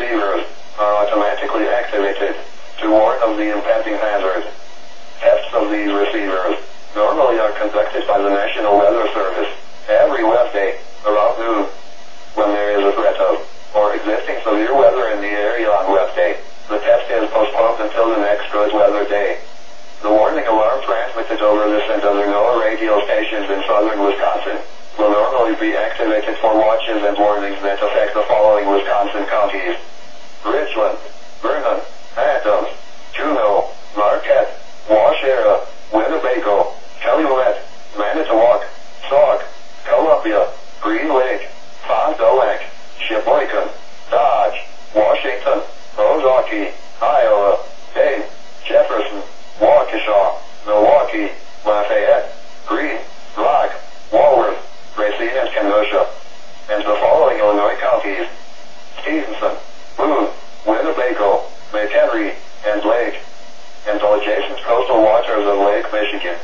receivers are automatically activated to warn of the impending hazard. Tests of these receivers normally are conducted by the National Weather Service every Wednesday around noon. When there is a threat of or existing severe weather in the area on Wednesday, the test is postponed until the next good weather day. The warning alarm transmitted over this and other NOAA radio stations in southern Wisconsin will normally be activated for watches and warnings that affect the following Wisconsin counties: Richland, Vernon, Adams, Juneau, Marquette, Waushara, Winnebago, Calumet, Manitowoc, Sauk, Columbia, Green Lake, Fond du Lac, Sheboygan, Dodge, Washington, Milwaukee, Iowa, Dane, Jefferson, Waukesha, Milwaukee, Lafayette, Greene, Rock, Walworth, Racine and Kenosha, and the following Illinois counties: Stevenson, Boone, Winnebago, McHenry, and Lake, and all adjacent coastal waters of Lake Michigan.